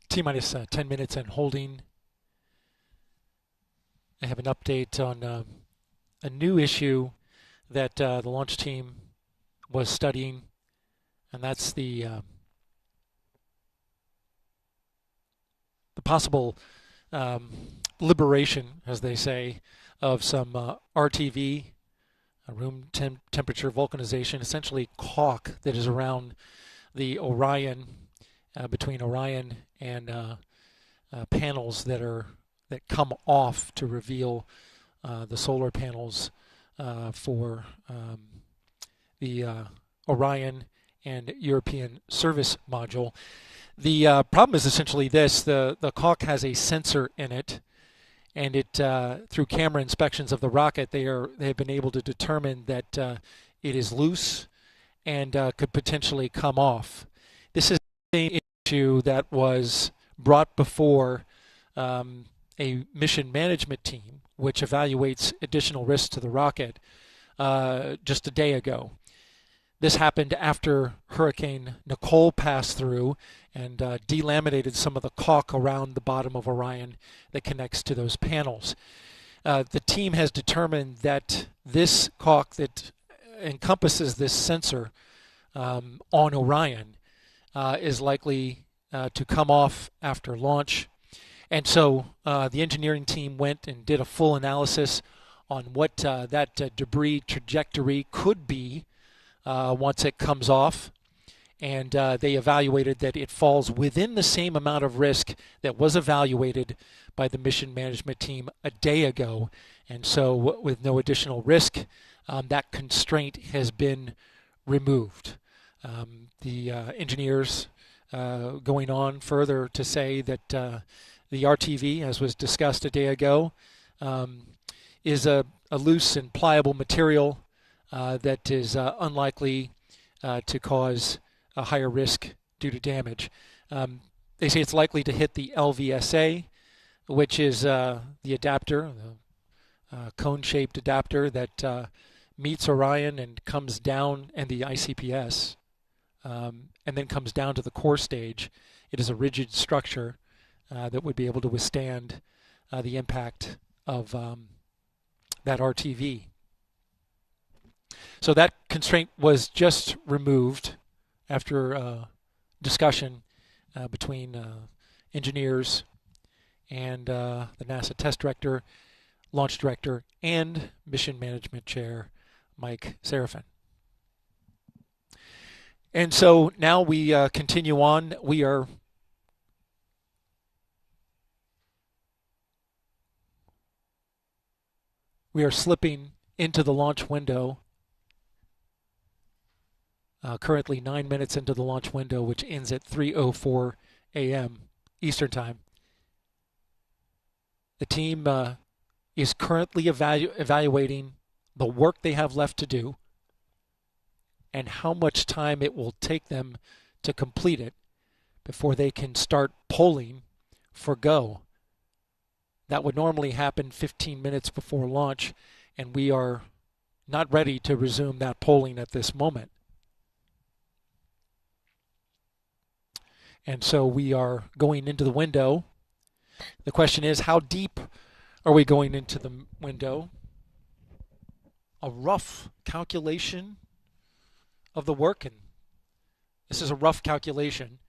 T-minus 10 minutes and holding. I have an update on a new issue that the launch team was studying, and that's the possible liberation, as they say, of some RTV, room temperature vulcanization, essentially caulk that is around the Orion, between Orion and panels that come off to reveal the solar panels for the Orion and European service module. The problem is essentially this: the caulk has a sensor in it, and it through camera inspections of the rocket, they have been able to determine that it is loose and could potentially come off. This is the same issue that was brought before a mission management team, which evaluates additional risks to the rocket, just a day ago. This happened after Hurricane Nicole passed through and delaminated some of the caulk around the bottom of Orion that connects to those panels. The team has determined that this caulk that encompasses this sensor on Orion is likely to come off after launch. And so the engineering team went and did a full analysis on what that debris trajectory could be once it comes off, and they evaluated that it falls within the same amount of risk that was evaluated by the mission management team a day ago. And so with no additional risk, that constraint has been removed. The engineers going on further to say that the RTV, as was discussed a day ago, is a loose and pliable material that is unlikely to cause a higher risk due to damage. They say it's likely to hit the LVSA, which is the adapter, the cone-shaped adapter that meets Orion and comes down, and the ICPS, and then comes down to the core stage. It is a rigid structure that would be able to withstand the impact of that RTV. So that constraint was just removed after discussion between engineers and the NASA test director, launch director, and mission management chair Mike Serafin. And so now we continue on. We are slipping into the launch window. Currently 9 minutes into the launch window, which ends at 3:04 a.m. Eastern Time. The team is currently evaluating the work they have left to do and how much time it will take them to complete it before they can start polling for go. That would normally happen 15 minutes before launch, and we are not ready to resume that polling at this moment. And so we are going into the window. The question is, how deep are we going into the window? A rough calculation of the work, and this is a rough calculation,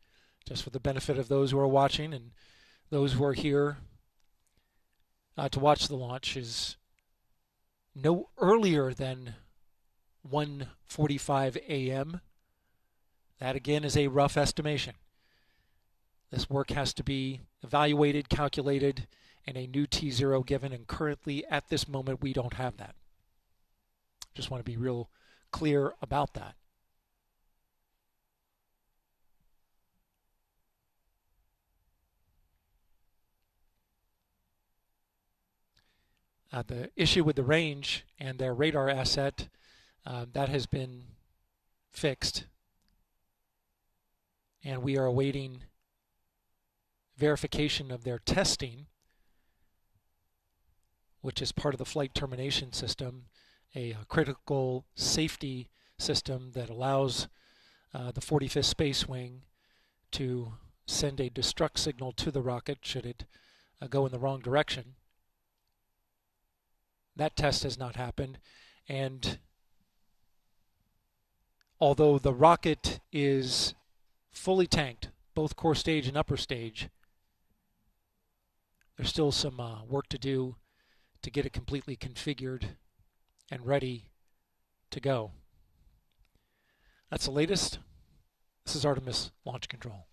just for the benefit of those who are watching and those who are here to watch the launch, is no earlier than 1:45 a.m. That again is a rough estimation. This work has to be evaluated, calculated, and a new T0 given, and currently at this moment we don't have that. Just want to be real clear about that. The issue with the range and their radar asset, that has been fixed, and we are awaiting verification of their testing, which is part of the flight termination system, a critical safety system that allows the 45th Space Wing to send a destruct signal to the rocket should it go in the wrong direction. That test has not happened, and although the rocket is fully tanked, both core stage and upper stage, there's still some work to do to get it completely configured and ready to go. That's the latest. This is Artemis Launch Control.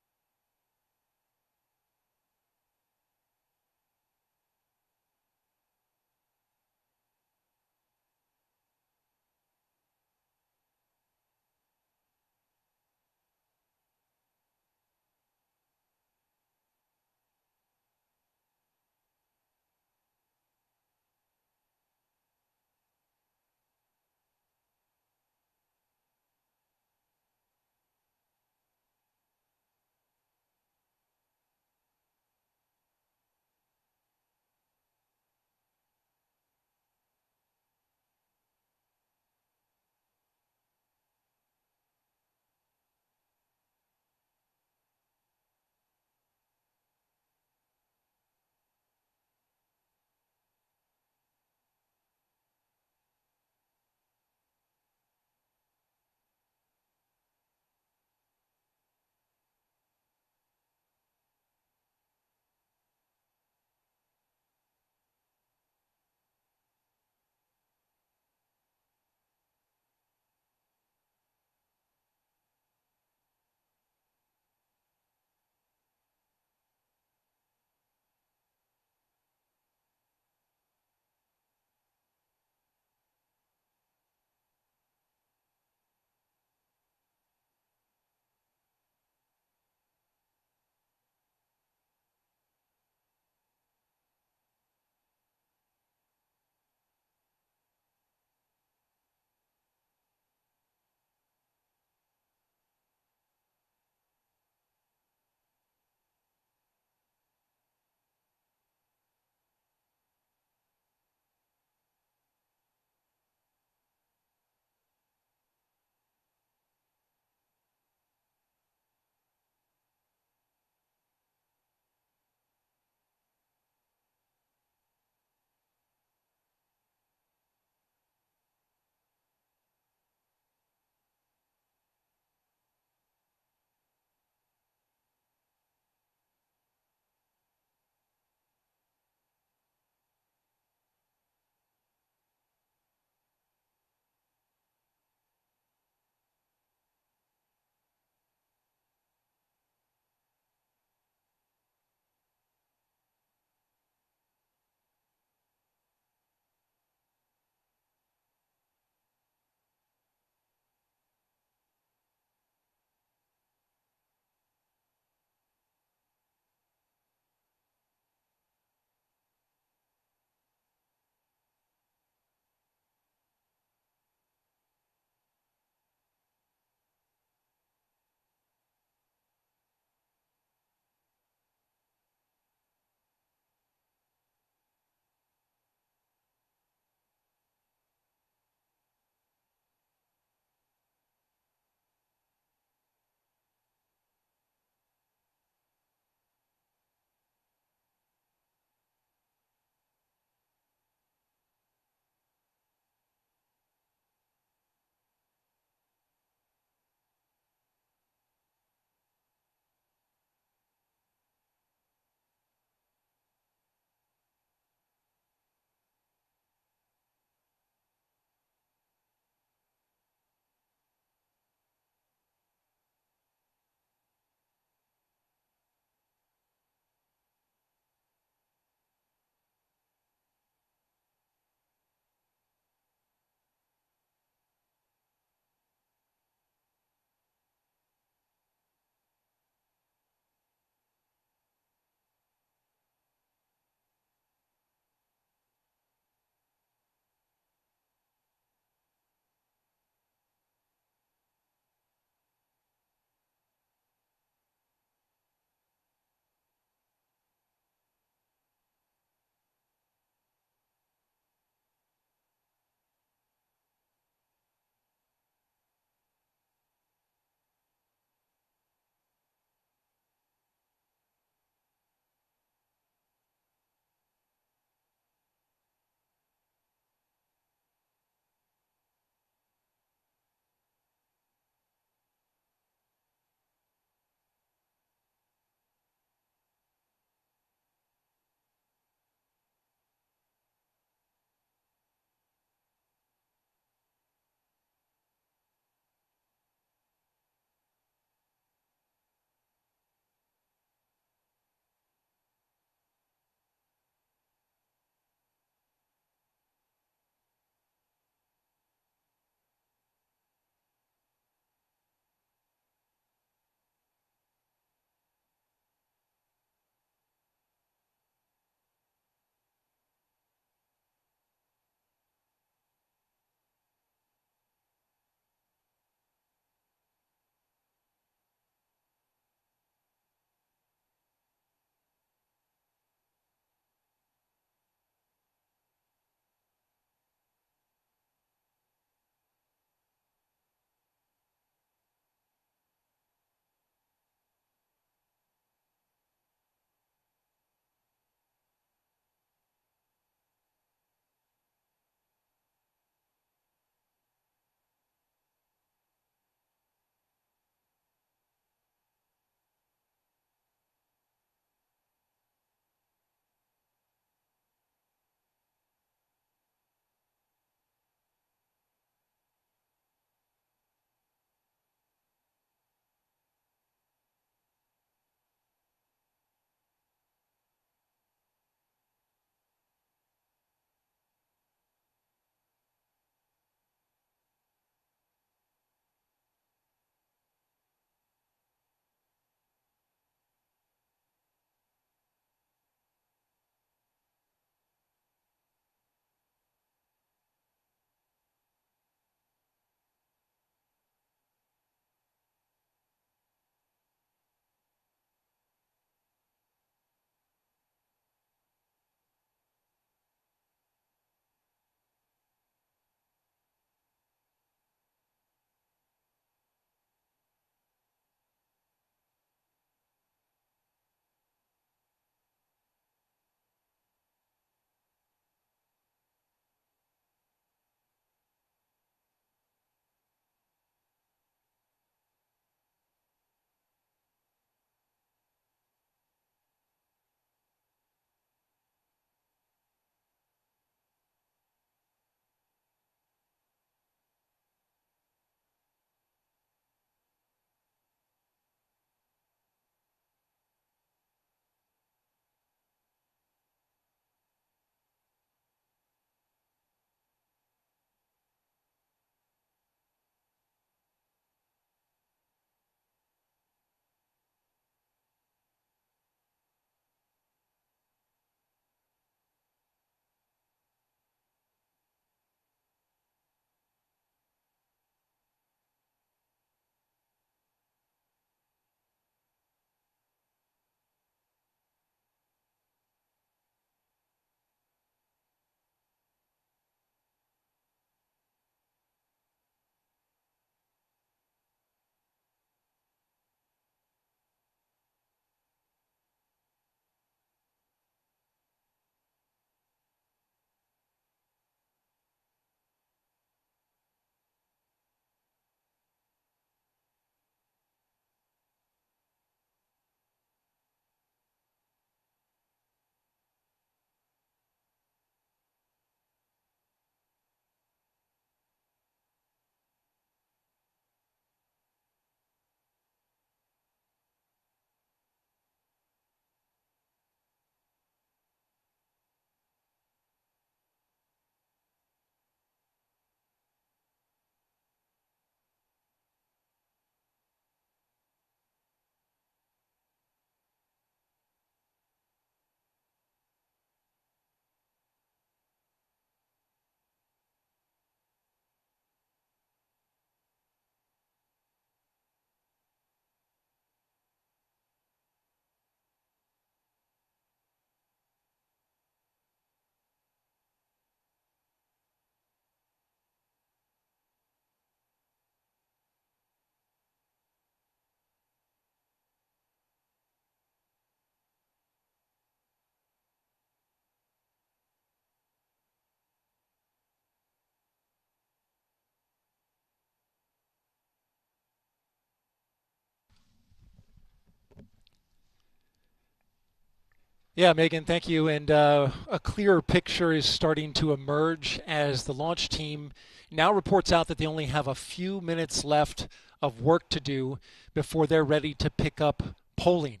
Yeah, Megan, thank you. And a clearer picture is starting to emerge as the launch team now reports out that they only have a few minutes left of work to do before they're ready to pick up polling.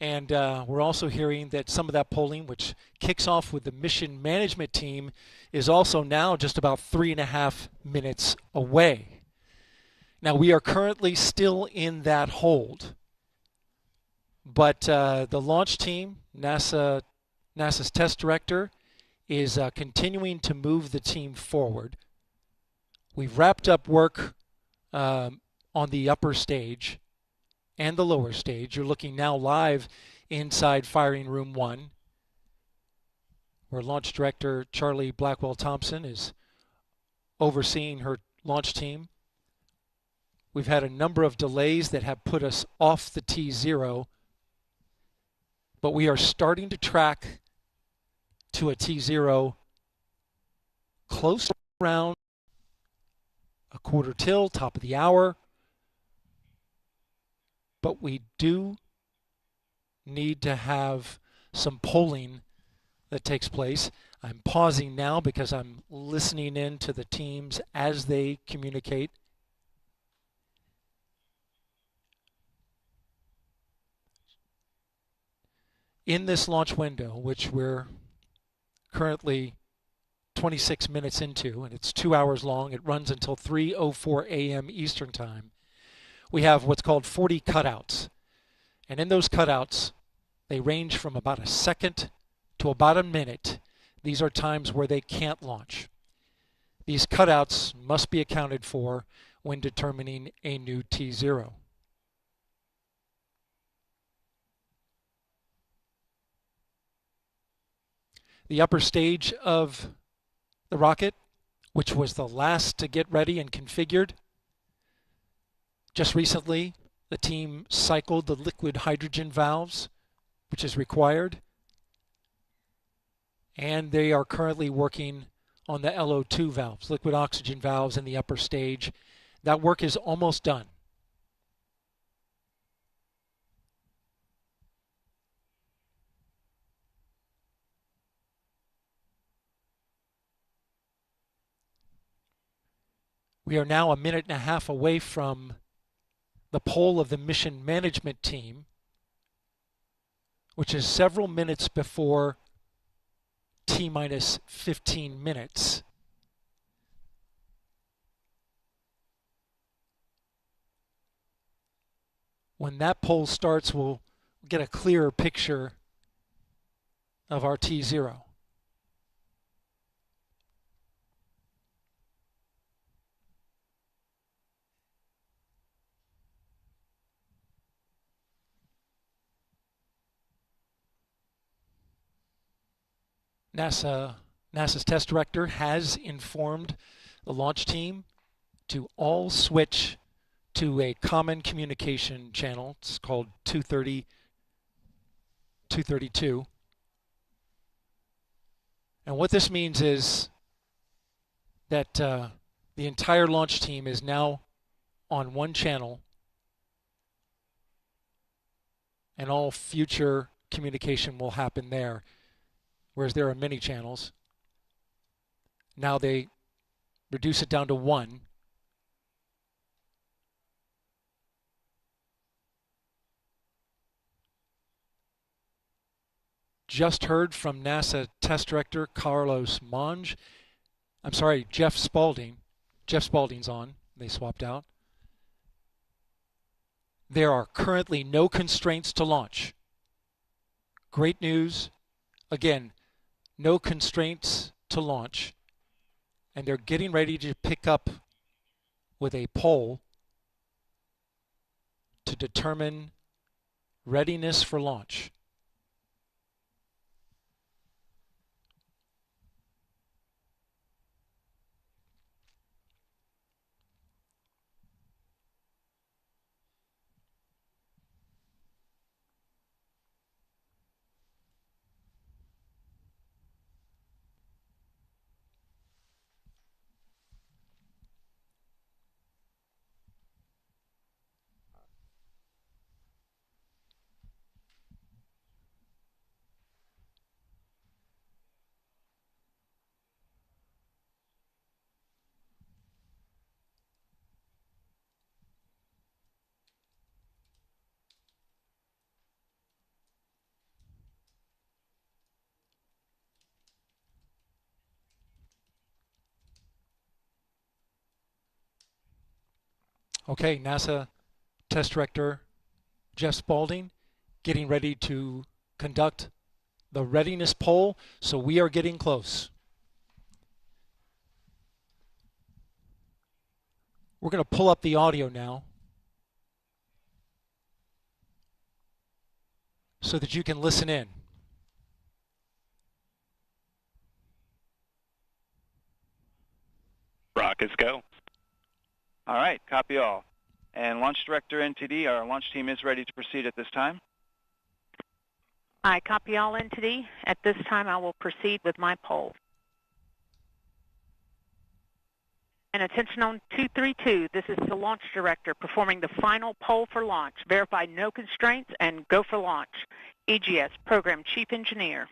And we're also hearing that some of that polling, which kicks off with the mission management team, is also now just about 3.5 minutes away. Now, we are currently still in that hold. But the launch team, NASA's test director, is continuing to move the team forward. We've wrapped up work on the upper stage and the lower stage. You're looking now live inside Firing Room 1, where Launch Director Charlie Blackwell Thompson is overseeing her launch team. We've had a number of delays that have put us off the T0, but we are starting to track to a T0 close around a quarter till, top of the hour. But we do need to have some polling that takes place. I'm pausing now because I'm listening in to the teams as they communicate. In this launch window, which we're currently 26 minutes into, and it's 2 hours long, it runs until 3:04 a.m. Eastern Time. We have what's called 40 cutouts. And in those cutouts, they range from about a second to about a minute. These are times where they can't launch. These cutouts must be accounted for when determining a new T0. The upper stage of the rocket, which was the last to get ready and configured, just recently the team cycled the liquid hydrogen valves, which is required, and they are currently working on the LO2 valves, liquid oxygen valves in the upper stage. That work is almost done. We are now a minute and a half away from the poll of the mission management team, which is several minutes before T minus 15 minutes. When that poll starts, we'll get a clearer picture of our T0. NASA's test director has informed the launch team to all switch to a common communication channel. It's called 230, 232. And what this means is that the entire launch team is now on one channel, and all future communication will happen there, whereas there are many channels. Now they reduce it down to one. Just heard from NASA test director Carlos Monge. I'm sorry, Jeff Spaulding. Jeff Spaulding's on. They swapped out. There are currently no constraints to launch. Great news. Again, no constraints to launch. And they're getting ready to pick up with a poll to determine readiness for launch. Okay, NASA Test Director Jeff Spaulding getting ready to conduct the readiness poll, so we are getting close. We're going to pull up the audio now so that you can listen in. Rockets go. All right, copy all. And Launch Director NTD, our launch team is ready to proceed at this time. I copy all NTD. At this time, I will proceed with my poll. And attention on 232, this is the Launch Director performing the final poll for launch. Verify no constraints and go for launch. EGS Program Chief Engineer.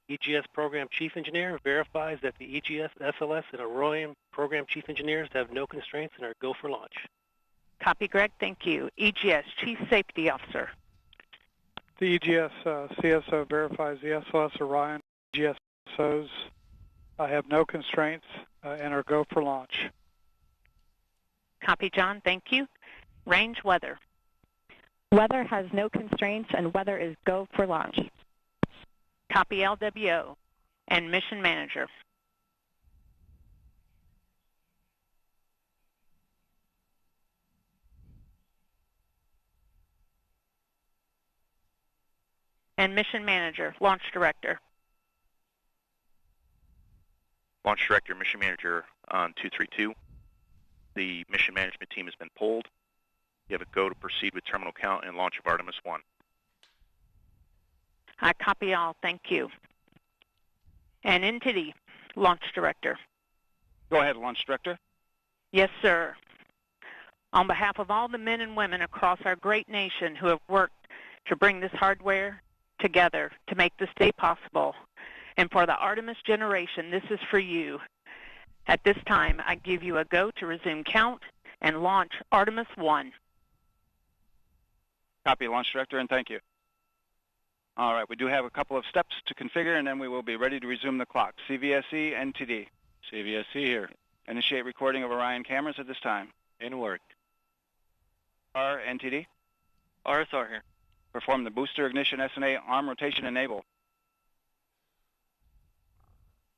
EGS Program Chief Engineer verifies that the EGS, SLS, and Orion Program Chief Engineers have no constraints and are go for launch. Copy, Greg. Thank you. EGS Chief Safety Officer. The EGS CSO verifies the SLS, Orion, EGSOs have no constraints and are go for launch. Copy, John. Thank you. Range Weather. Weather has no constraints and weather is go for launch. Copy, LWO. And Mission Manager. And Mission Manager, Launch Director. Launch Director, Mission Manager on 232. The mission management team has been polled. You have a go to proceed with terminal count and launch of Artemis 1. I copy all. Thank you. And NTD, Launch Director. Go ahead, Launch Director. Yes, sir. On behalf of all the men and women across our great nation who have worked to bring this hardware together to make this day possible, and for the Artemis generation, this is for you. At this time, I give you a go to resume count and launch Artemis 1. Copy, Launch Director, and thank you. All right, we do have a couple of steps to configure, and then we will be ready to resume the clock. CVSE, NTD. CBSC here. Initiate recording of Orion cameras at this time. In work. NTD. RSR here. Perform the booster ignition SNA arm rotation enable.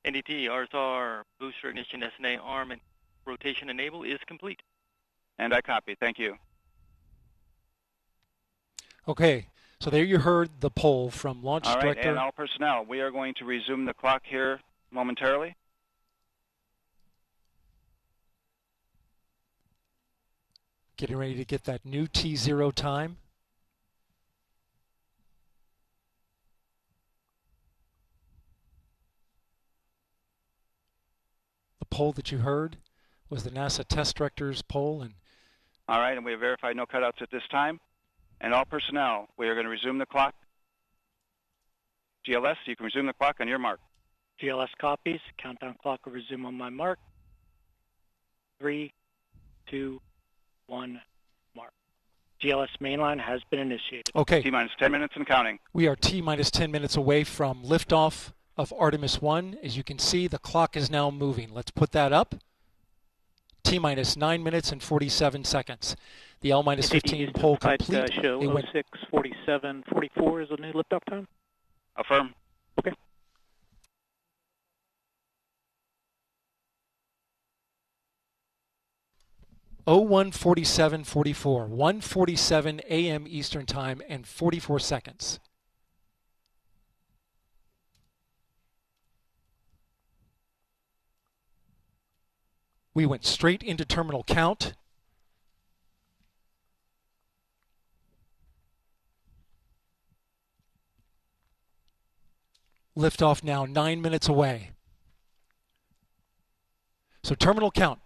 NDT, RSR, booster ignition SNA arm and rotation enable is complete. And I copy. Thank you. Okay, so there you heard the poll from Launch All right, Director. and all personnel, we are going to resume the clock here momentarily. Getting ready to get that new T0 time. The poll that you heard was the NASA Test Director's poll. And all right, and we have verified no cutouts at this time. And all personnel, we are going to resume the clock. GLS, you can resume the clock on your mark. GLS copies. Countdown clock will resume on my mark. 3, 2, 1, mark. GLS mainline has been initiated. okay, T-minus 10 minutes and counting. we are T-minus 10 minutes away from liftoff of Artemis 1. As you can see, the clock is now moving. Let's put that up. T-minus 9 minutes and 47 seconds. The L-minus 15 poll complete. Show It went 06:47:44 is the new liftoff time. Affirm. Okay. Oh 01:47:44, 1:47 a.m. Eastern Time and 44 seconds. We went straight into terminal count. Liftoff now 9 minutes away. So terminal count.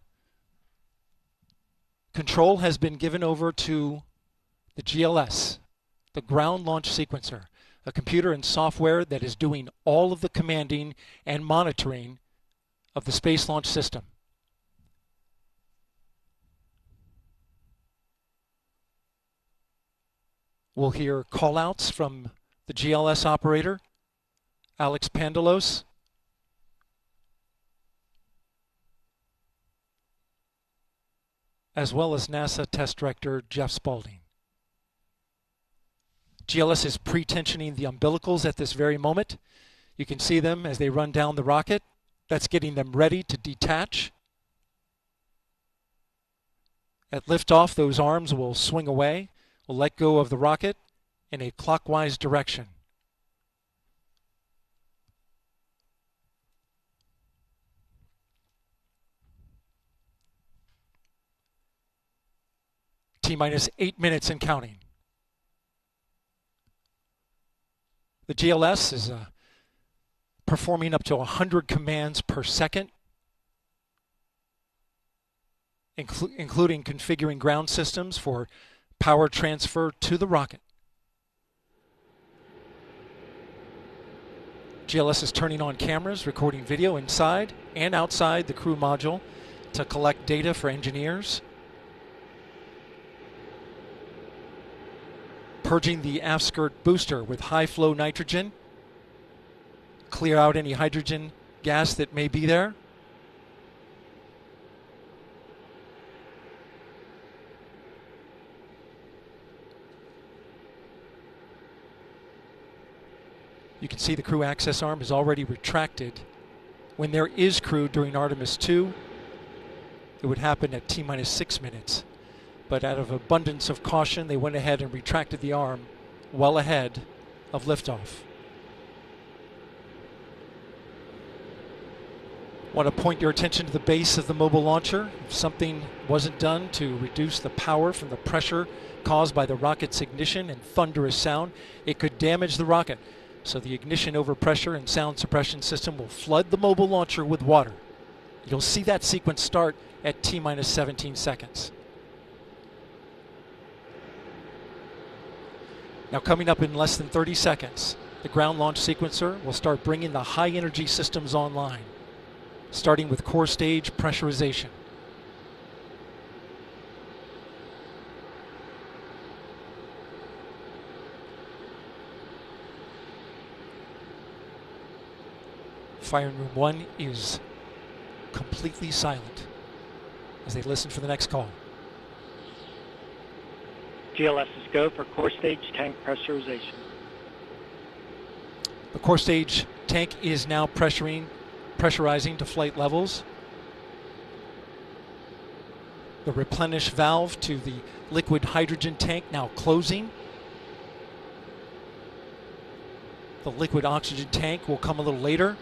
Control has been given over to the GLS, the Ground Launch Sequencer, a computer and software that is doing all of the commanding and monitoring of the Space Launch System. We'll hear call-outs from the GLS operator, Alex Pandalos. as well as NASA Test Director Jeff Spaulding. GLS is pre-tensioning the umbilicals at this very moment. You can see them as they run down the rocket. That's getting them ready to detach. At liftoff, those arms will swing away. We'll let go of the rocket in a clockwise direction. T-minus 8 minutes and counting. The GLS is performing up to 100 commands per second, including configuring ground systems for power transfer to the rocket. GLS is turning on cameras, recording video inside and outside the crew module to collect data for engineers. Purging the aft skirt booster with high flow nitrogen. Clear out any hydrogen gas that may be there. You can see the crew access arm is already retracted. When there is crew during Artemis 2, it would happen at T-minus 6 minutes. But out of abundance of caution, they went ahead and retracted the arm well ahead of liftoff. Want to point your attention to the base of the mobile launcher. If something wasn't done to reduce the power from the pressure caused by the rocket's ignition and thunderous sound, it could damage the rocket. So the ignition overpressure and sound suppression system will flood the mobile launcher with water. You'll see that sequence start at T-minus 17 seconds. Now coming up in less than 30 seconds, the ground launch sequencer will start bringing the high energy systems online, starting with core stage pressurization. Firing room 1 is completely silent as they listen for the next call. GLS is go for core stage tank pressurization. The core stage tank is now pressurizing to flight levels. The replenish valve to the liquid hydrogen tank now closing. The liquid oxygen tank will come a little later.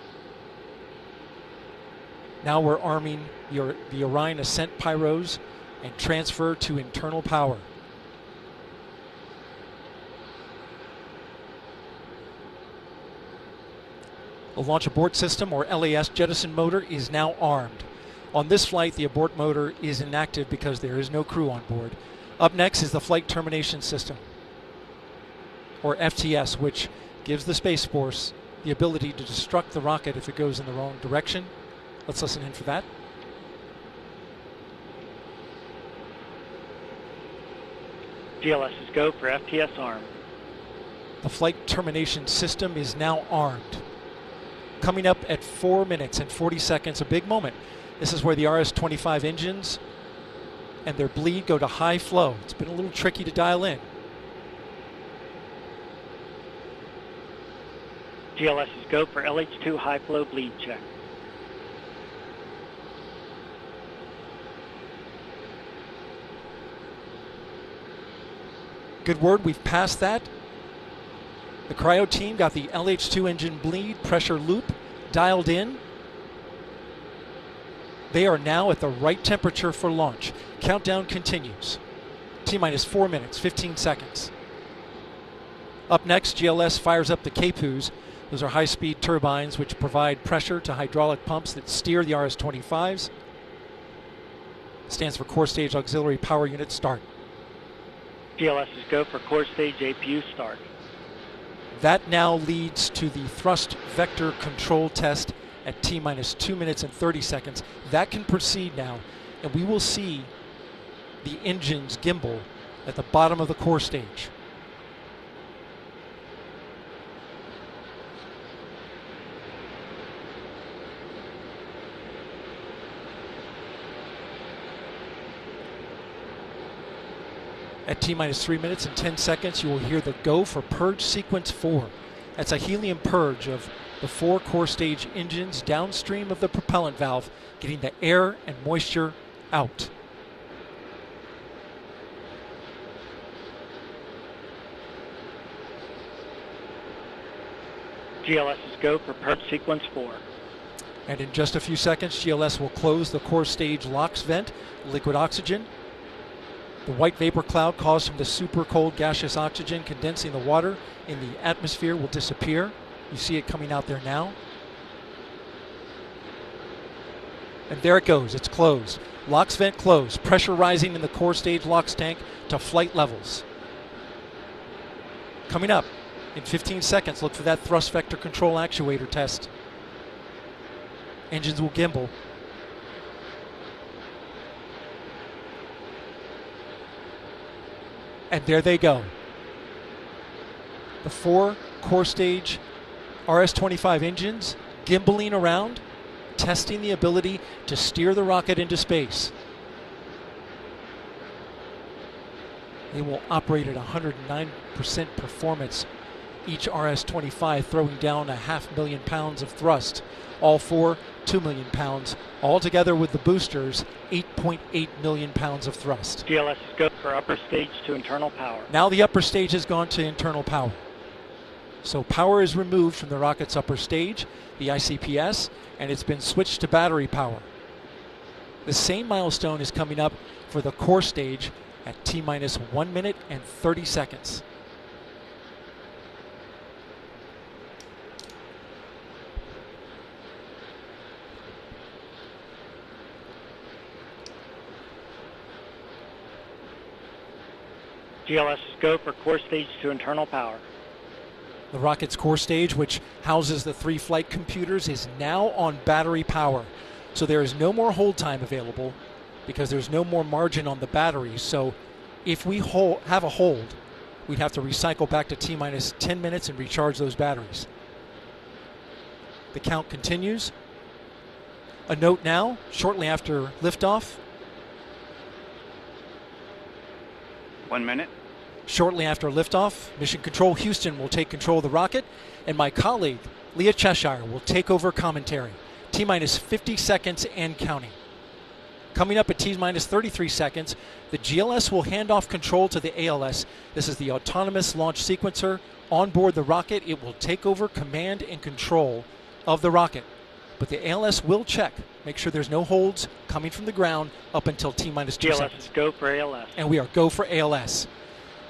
Now we're arming the Orion ascent pyros and transfer to internal power. The launch abort system, or LAS jettison motor, is now armed. On this flight, the abort motor is inactive because there is no crew on board. Up next is the flight termination system, or FTS, which gives the Space Force the ability to destruct the rocket if it goes in the wrong direction. Let's listen in for that. GLS is go for FTS arm. The flight termination system is now armed. Coming up at 4 minutes and 40 seconds, a big moment. This is where the RS-25 engines and their bleed go to high flow. It's been a little tricky to dial in. GLS is go for LH2 high flow bleed check. Good word, we've passed that. The cryo team got the LH2 engine bleed pressure loop dialed in. They are now at the right temperature for launch. Countdown continues. T-minus 4 minutes, 15 seconds. Up next, GLS fires up the CAPUs. Those are high-speed turbines which provide pressure to hydraulic pumps that steer the RS-25s. Stands for Core Stage Auxiliary Power Unit Start. GLS is go for core stage APU start. That now leads to the thrust vector control test at T-minus 2 minutes and 30 seconds. That can proceed now, and we will see the engines gimbal at the bottom of the core stage. At T-minus 3 minutes and 10 seconds, you will hear the go for purge sequence 4. That's a helium purge of the 4 core stage engines downstream of the propellant valve, getting the air and moisture out. GLS is go for purge sequence 4. And in just a few seconds, GLS will close the core stage LOX vent, liquid oxygen. The white vapor cloud caused from the super cold gaseous oxygen condensing the water in the atmosphere will disappear. You see it coming out there now. And there it goes, it's closed. LOX vent closed, pressure rising in the core stage LOX tank to flight levels. Coming up in 15 seconds, look for that thrust vector control actuator test. Engines will gimbal. And there they go. The 4 core stage RS-25 engines gimbaling around, testing the ability to steer the rocket into space. They will operate at 109% performance. Each RS-25 throwing down 500,000 pounds of thrust. All 4, 2 million pounds. Altogether with the boosters, 8.8 million pounds of thrust. GLS is go for upper stage to internal power. Now the upper stage has gone to internal power. So power is removed from the rocket's upper stage, the ICPS, and it's been switched to battery power. The same milestone is coming up for the core stage at T-minus 1 minute and 30 seconds. GLS is go for core stage to internal power. The rocket's core stage, which houses the 3 flight computers, is now on battery power. So there is no more hold time available because there's no more margin on the batteries. So if we have a hold, we'd have to recycle back to T-minus 10 minutes and recharge those batteries. The count continues. A note now, shortly after liftoff. 1 minute. Shortly after liftoff, Mission Control Houston will take control of the rocket, and my colleague, Leah Cheshire, will take over commentary. T-minus 50 seconds and counting. Coming up at T-minus 33 seconds, the GLS will hand off control to the ALS. This is the autonomous launch sequencer. On board the rocket, it will take over command and control of the rocket. But the ALS will check, make sure there's no holds coming from the ground up until T-minus 2 seconds. GLS, go for ALS. And we are go for ALS.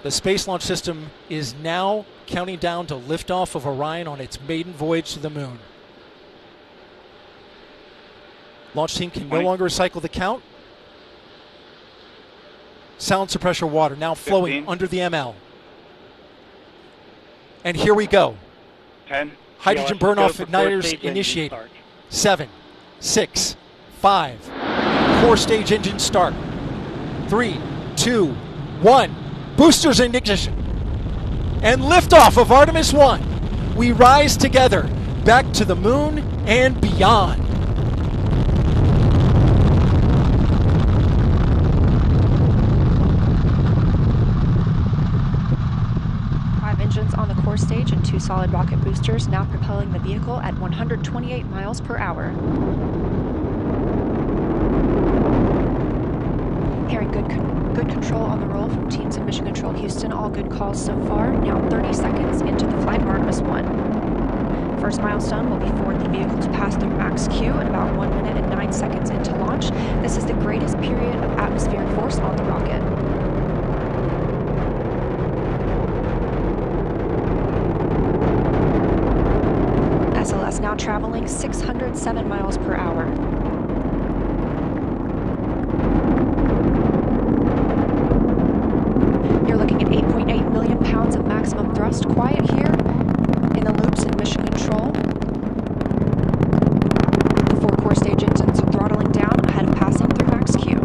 The Space Launch System is now counting down to liftoff of Orion on its maiden voyage to the moon. Launch team can no longer recycle the count. Sound suppressor water now flowing 15. under the ML. And here we go. 10. Hydrogen GLS, burn-off go for igniters core stage initiated. engine start. 7, 6, 5. Core stage engine start. 3, 2, 1. Boosters in ignition. And liftoff of Artemis 1. We rise together back to the moon and beyond. Engines on the core stage and 2 solid rocket boosters now propelling the vehicle at 128 miles per hour. Hearing good control on the roll from teams in Mission Control Houston. All good calls so far. Now 30 seconds into the flight of Artemis 1. First milestone will be for the vehicle to pass through max Q at about 1 minute and 9 seconds into launch. This is the greatest period of atmospheric force on the rocket. SLS now traveling 607 miles per hour. You're looking at 8.8 million pounds of maximum thrust. Quiet here in the loops in Mission Control. The 4 core stage engines are throttling down ahead of passing through max Q.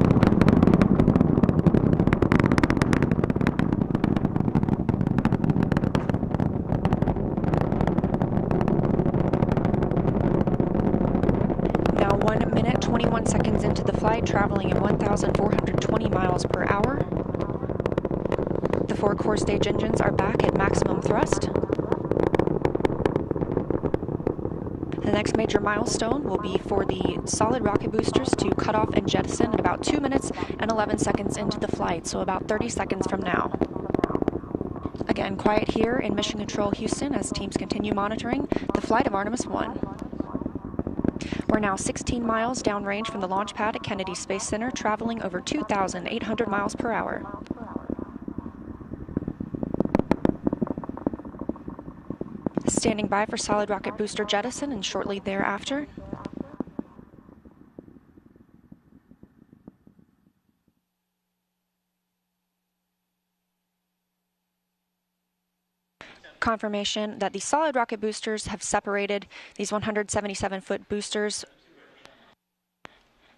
Now 1 minute, 21 seconds into the flight, traveling at 1,420 miles per hour. 4 core stage engines are back at maximum thrust. The next major milestone will be for the solid rocket boosters to cut off and jettison at about 2 minutes and 11 seconds into the flight, so about 30 seconds from now. Again, quiet here in Mission Control Houston as teams continue monitoring the flight of Artemis 1. We're now 16 miles downrange from the launch pad at Kennedy Space Center, traveling over 2,800 miles per hour. Standing by for solid rocket booster jettison and shortly thereafter. Confirmation that the solid rocket boosters have separated, these 177-foot boosters.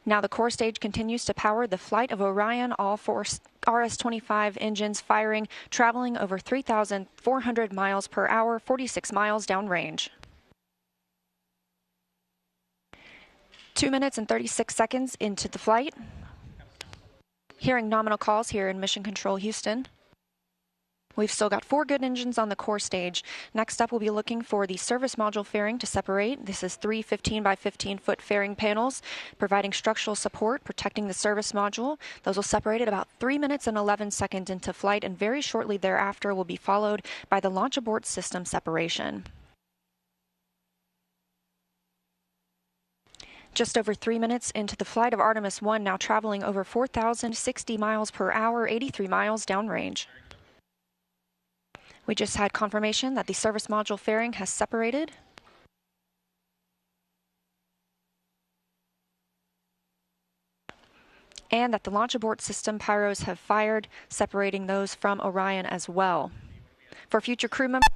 Now the core stage continues to power the flight of Orion, all 4 RS-25 engines firing, traveling over 3,400 miles per hour, 46 miles downrange. 2 minutes and 36 seconds into the flight. Hearing nominal calls here in Mission Control Houston. We've still got 4 good engines on the core stage. Next up, we'll be looking for the service module fairing to separate. This is 3 15 by 15 foot fairing panels, providing structural support, protecting the service module. Those will separate at about 3 minutes and 11 seconds into flight, and very shortly thereafter will be followed by the launch abort system separation. Just over 3 minutes into the flight of Artemis 1, now traveling over 4,060 miles per hour, 83 miles downrange. We just had confirmation that the service module fairing has separated. And that the launch abort system pyros have fired, separating those from Orion as well. For future crew members,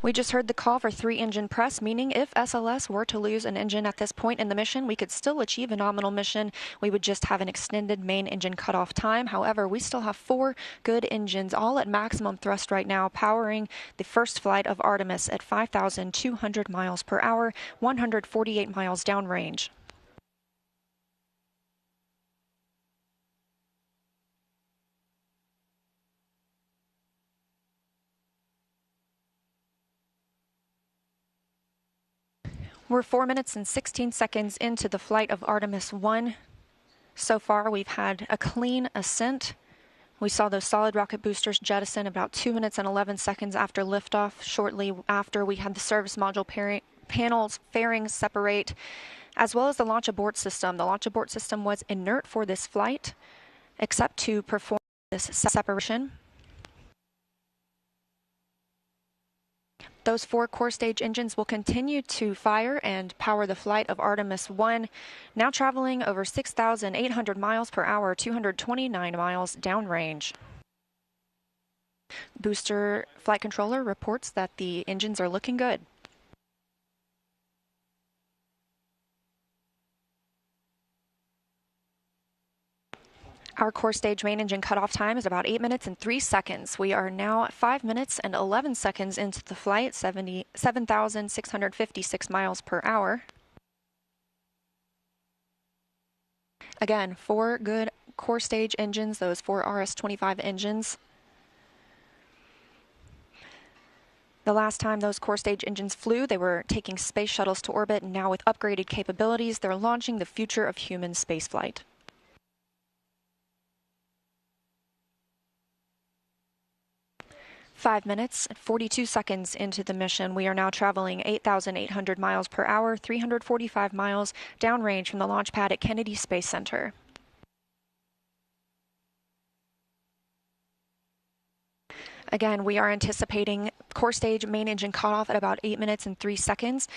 we just heard the call for 3 engine press, meaning if SLS were to lose an engine at this point in the mission, we could still achieve a nominal mission. We would just have an extended main engine cutoff time. However, we still have 4 good engines, all at maximum thrust right now, powering the first flight of Artemis at 5,200 miles per hour, 148 miles downrange. We're 4 minutes and 16 seconds into the flight of Artemis 1. So far, we've had a clean ascent. We saw those solid rocket boosters jettison about 2 minutes and 11 seconds after liftoff. Shortly after, we had the service module panels fairings separate, as well as the launch abort system. The launch abort system was inert for this flight, except to perform this separation. Those 4 core stage engines will continue to fire and power the flight of Artemis 1, now traveling over 6,800 miles per hour, 229 miles downrange. Booster flight controller reports that the engines are looking good. Our core stage main engine cutoff time is about 8 minutes and 3 seconds. We are now 5 minutes and 11 seconds into the flight, 7,656 miles per hour. Again, 4 good core stage engines, those 4 RS-25 engines. The last time those core stage engines flew, they were taking space shuttles to orbit, and now with upgraded capabilities, they're launching the future of human spaceflight. 5 minutes and 42 seconds into the mission. We are now traveling 8,800 miles per hour, 345 miles downrange from the launch pad at Kennedy Space Center. Again, we are anticipating core stage main engine cutoff at about 8 minutes and 3 seconds.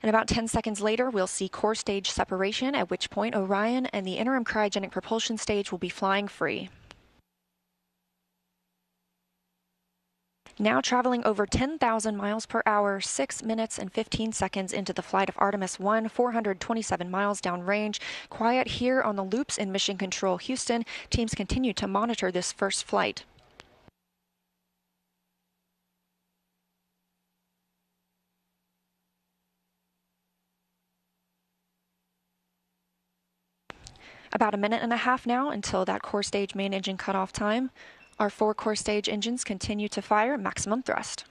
And about 10 seconds later, we'll see core stage separation, at which point Orion and the interim cryogenic propulsion stage will be flying free. Now traveling over 10,000 miles per hour, 6 minutes and 15 seconds into the flight of Artemis 1, 427 miles downrange. Quiet here on the loops in Mission Control Houston. Teams continue to monitor this first flight. About a minute and a half now until that core stage main engine cutoff time. Our 4 core stage engines continue to fire maximum thrust.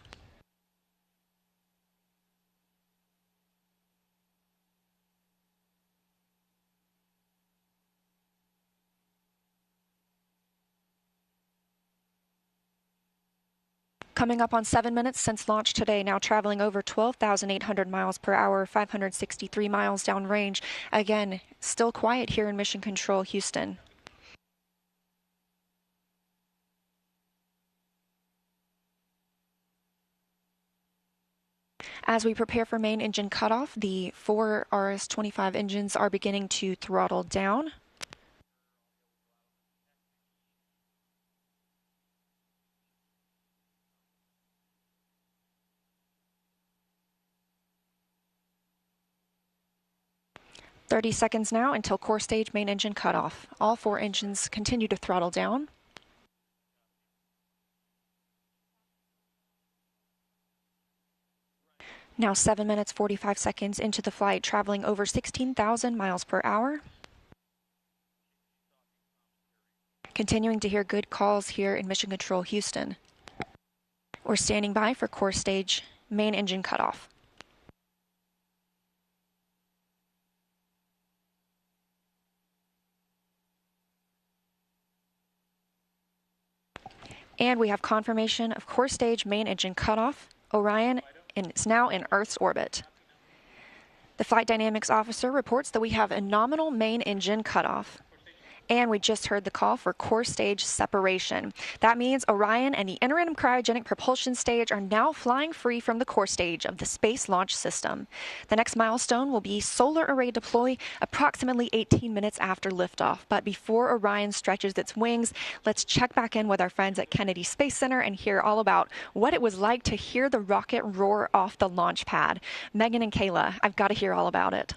Coming up on 7 minutes since launch today, now traveling over 12,800 miles per hour, 563 miles downrange. Again, still quiet here in Mission Control, Houston. As we prepare for main engine cutoff, the 4 RS-25 engines are beginning to throttle down. "30 seconds now until core stage main engine cutoff. All 4 engines continue to throttle down. Now 7 minutes 45 seconds into the flight, traveling over 16,000 miles per hour. Continuing to hear good calls here in Mission Control, Houston. We're standing by for core stage main engine cutoff. And we have confirmation of core stage main engine cutoff. Orion is now in Earth's orbit. The flight dynamics officer reports that we have a nominal main engine cutoff. And we just heard the call for core stage separation. That means Orion and the interim cryogenic propulsion stage are now flying free from the core stage of the Space Launch System. The next milestone will be solar array deploy approximately 18 minutes after liftoff. But before Orion stretches its wings, let's check back in with our friends at Kennedy Space Center and hear all about what it was like to hear the rocket roar off the launch pad. Megan and Kayla, I've got to hear all about it.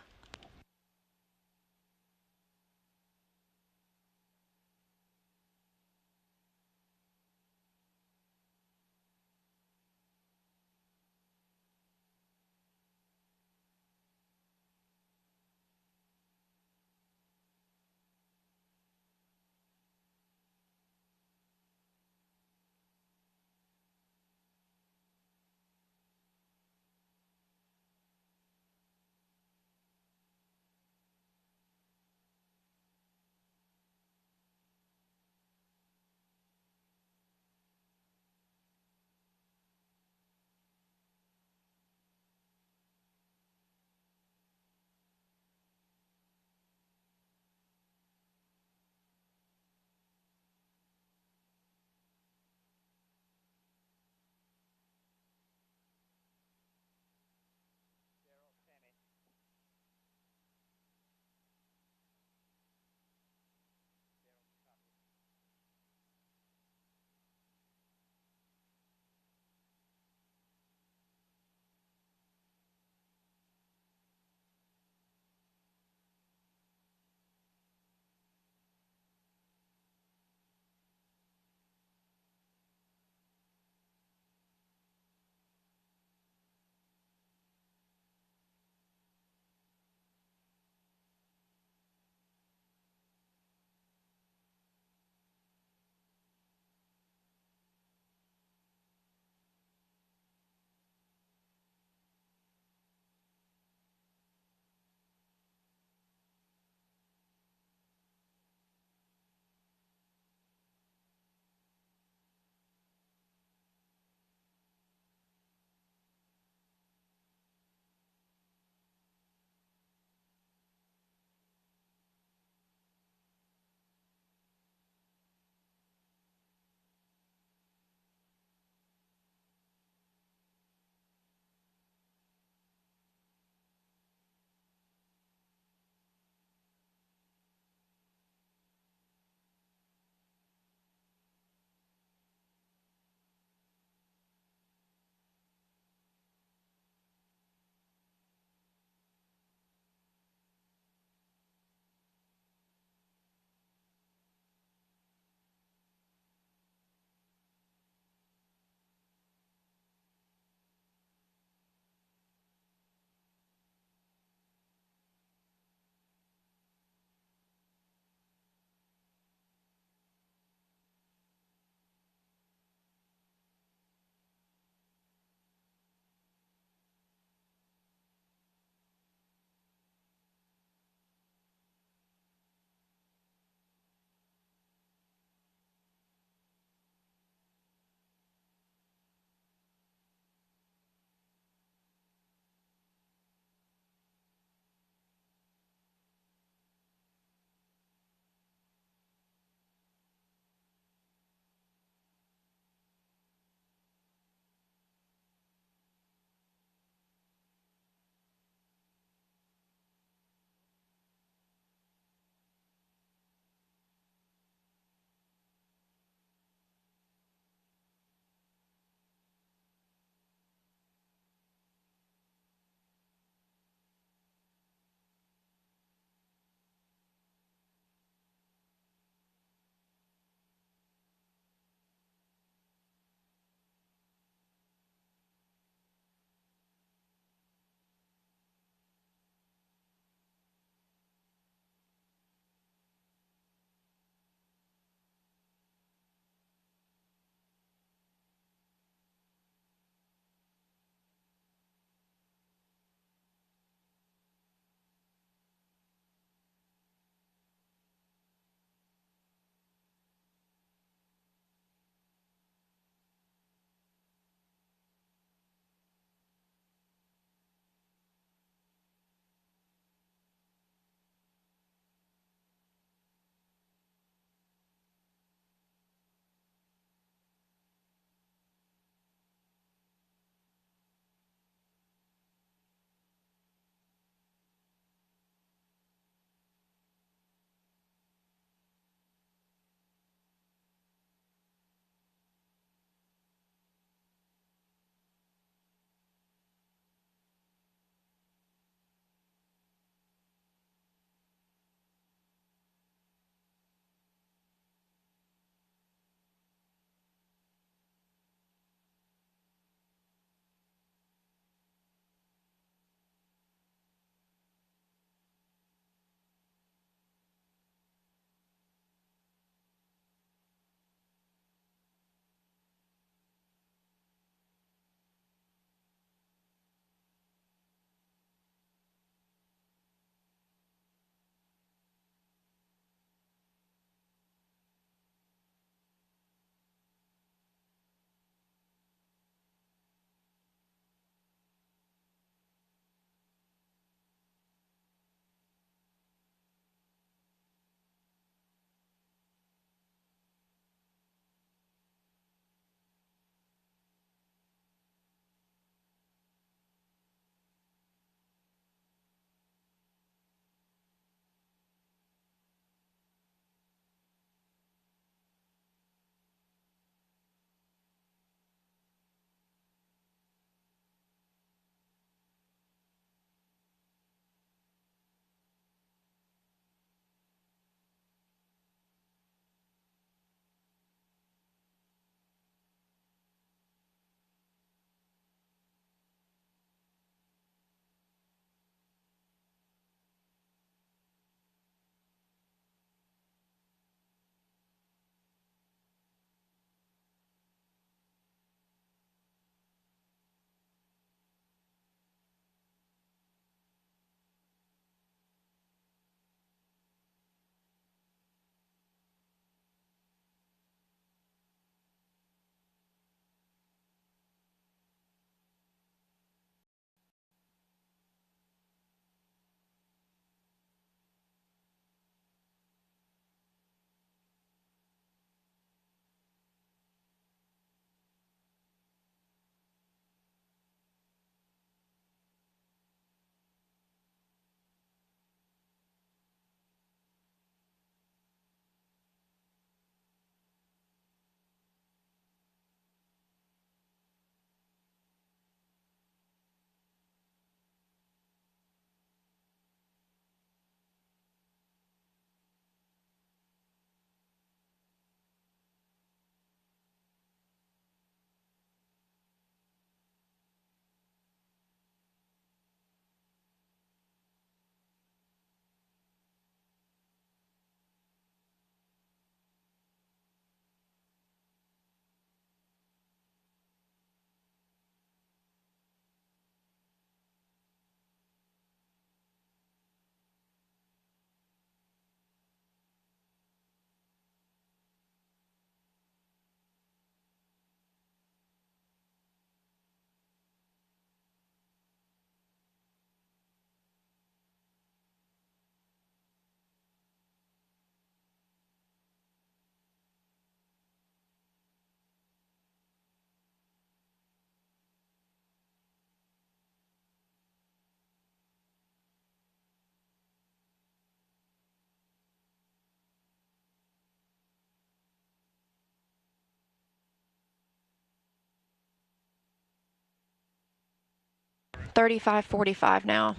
35:45 now.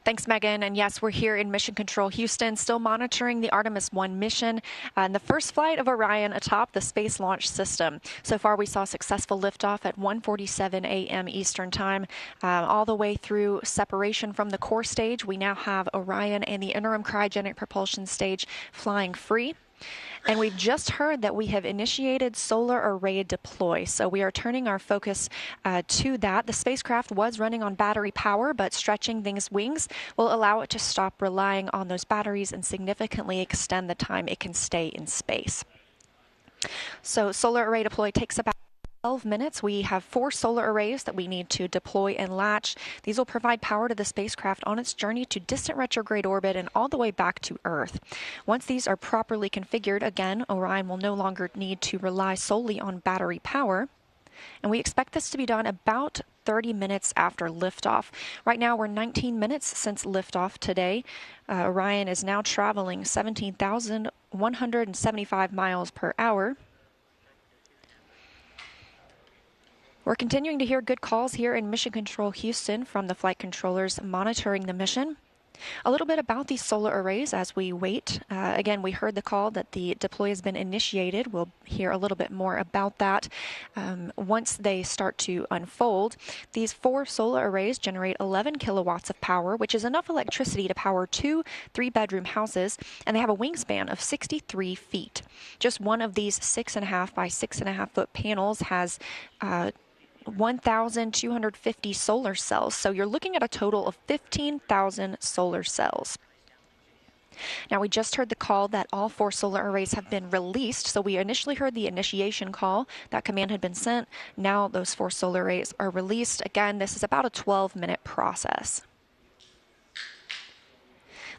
Thanks, Megan. And yes, we're here in Mission Control Houston, still monitoring the Artemis 1 mission and the first flight of Orion atop the Space Launch System. So far, we saw successful liftoff at 1:47 a.m. Eastern Time, all the way through separation from the core stage. We now have Orion and the interim cryogenic propulsion stage flying free. And we've just heard that we have initiated solar array deploy. So we are turning our focus to that. The spacecraft was running on battery power, but stretching these wings will allow it to stop relying on those batteries and significantly extend the time it can stay in space. So solar array deploy takes about 12 minutes. We have 4 solar arrays that we need to deploy and latch. These will provide power to the spacecraft on its journey to distant retrograde orbit and all the way back to Earth. Once these are properly configured, again, Orion will no longer need to rely solely on battery power. And we expect this to be done about 30 minutes after liftoff. Right now, we're 19 minutes since liftoff today. Orion is now traveling 17,175 miles per hour. We're continuing to hear good calls here in Mission Control Houston from the flight controllers monitoring the mission. A little bit about these solar arrays as we wait. Again, we heard the call that the deploy has been initiated. We'll hear a little bit more about that once they start to unfold. These 4 solar arrays generate 11 kilowatts of power, which is enough electricity to power 2 3-bedroom houses, and they have a wingspan of 63 feet. Just one of these 6.5 by 6.5 foot panels has 1,250 solar cells. So you're looking at a total of 15,000 solar cells. Now, we just heard the call that all 4 solar arrays have been released. So we initially heard the initiation call. That command had been sent. Now those 4 solar arrays are released. Again, this is about a 12-minute process.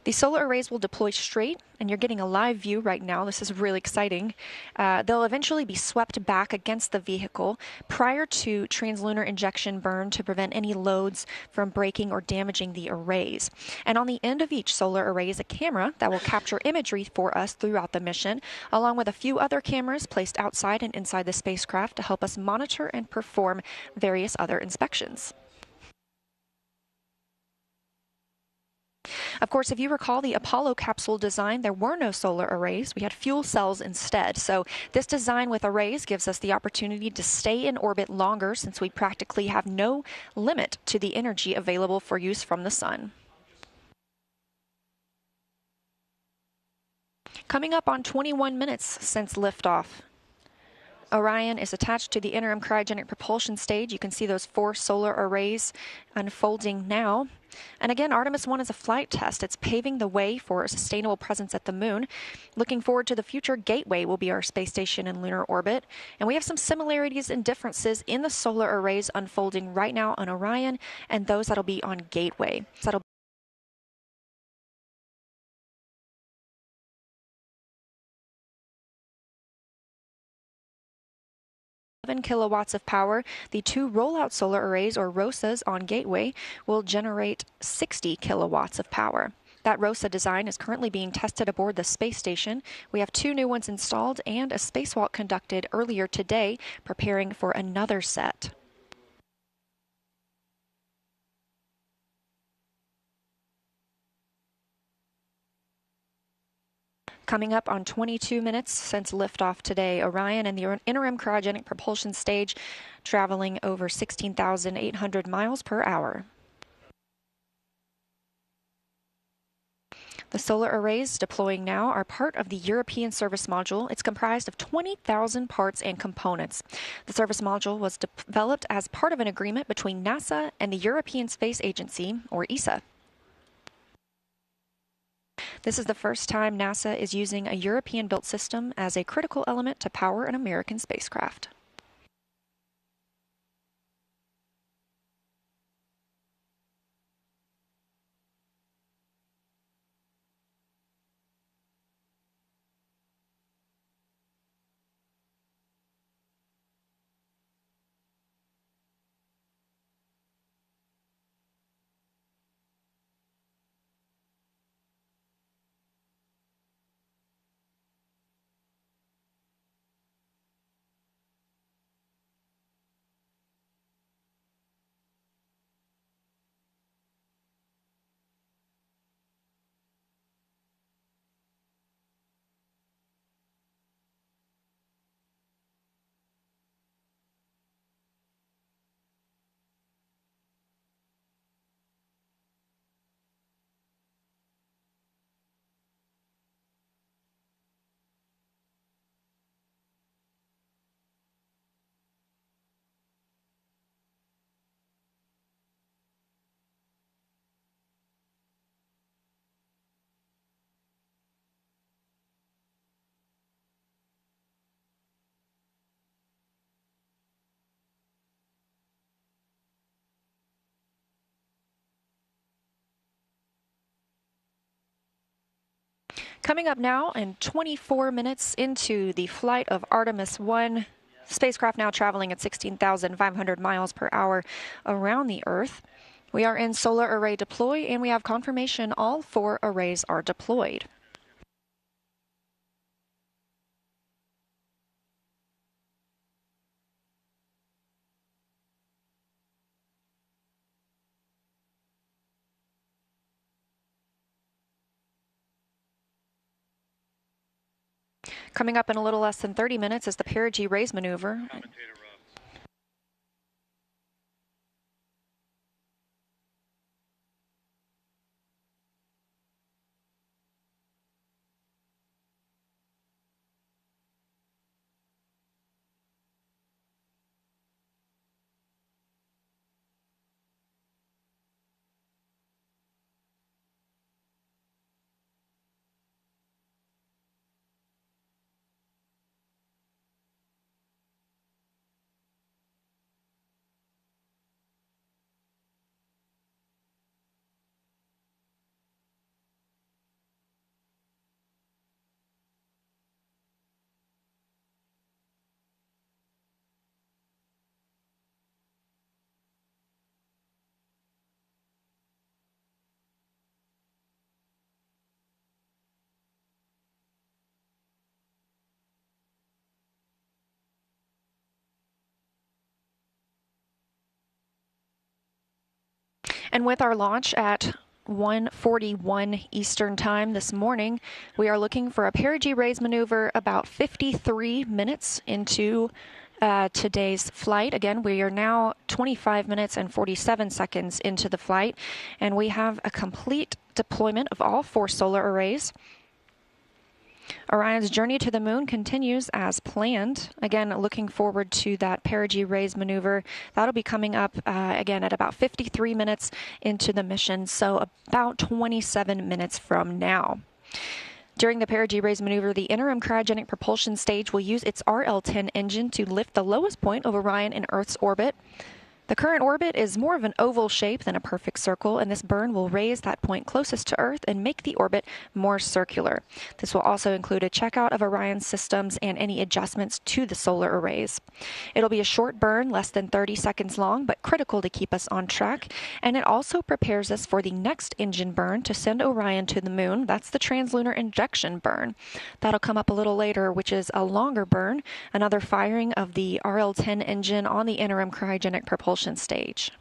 The solar arrays will deploy straight, and you're getting a live view right now. This is really exciting. They'll eventually be swept back against the vehicle prior to translunar injection burn to prevent any loads from breaking or damaging the arrays. And on the end of each solar array is a camera that will capture imagery for us throughout the mission, along with a few other cameras placed outside and inside the spacecraft to help us monitor and perform various other inspections. Of course, if you recall the Apollo capsule design, there were no solar arrays. We had fuel cells instead. So this design with arrays gives us the opportunity to stay in orbit longer since we practically have no limit to the energy available for use from the sun. Coming up on 21 minutes since liftoff. Orion is attached to the interim cryogenic propulsion stage. You can see those 4 solar arrays unfolding now. And again, Artemis 1 is a flight test. It's paving the way for a sustainable presence at the moon. Looking forward to the future, Gateway will be our space station in lunar orbit. And we have some similarities and differences in the solar arrays unfolding right now on Orion and those that'll be on Gateway. So that'll 7 kilowatts of power. The 2 rollout solar arrays, or ROSAs, on Gateway will generate 60 kilowatts of power. That ROSA design is currently being tested aboard the space station. We have 2 new ones installed and a spacewalk conducted earlier today, preparing for another set. Coming up on 22 minutes since liftoff today, Orion and the interim cryogenic propulsion stage traveling over 16,800 miles per hour. The solar arrays deploying now are part of the European Service Module. It's comprised of 20,000 parts and components. The Service Module was developed as part of an agreement between NASA and the European Space Agency, or ESA. This is the first time NASA is using a European-built system as a critical element to power an American spacecraft. Coming up now, and 24 minutes into the flight of Artemis 1, spacecraft now traveling at 16,500 miles per hour around the Earth. We are in solar array deploy, and we have confirmation all 4 arrays are deployed. Coming up in a little less than 30 minutes is the perigee raise maneuver. And with our launch at 1:41 Eastern Time this morning, we are looking for a perigee raise maneuver about 53 minutes into today's flight. Again, we are now 25 minutes and 47 seconds into the flight, and we have a complete deployment of all 4 solar arrays. Orion's journey to the moon continues as planned. Again, looking forward to that perigee raise maneuver. That'll be coming up again at about 53 minutes into the mission, so about 27 minutes from now. During the perigee raise maneuver, the interim cryogenic propulsion stage will use its RL-10 engine to lift the lowest point of Orion in Earth's orbit. The current orbit is more of an oval shape than a perfect circle, and this burn will raise that point closest to Earth and make the orbit more circular. This will also include a checkout of Orion's systems and any adjustments to the solar arrays. It'll be a short burn, less than 30 seconds long, but critical to keep us on track, and it also prepares us for the next engine burn to send Orion to the moon. That's the translunar injection burn. That'll come up a little later, which is a longer burn, another firing of the RL-10 engine on the interim cryogenic propulsion stage.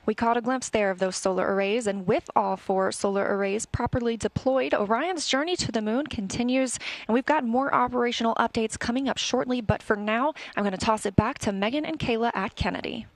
We caught a glimpse there of those solar arrays, and with all 4 solar arrays properly deployed, Orion's journey to the moon continues, and we've got more operational updates coming up shortly, but for now, I'm going to toss it back to Megan and Kayla at Kennedy.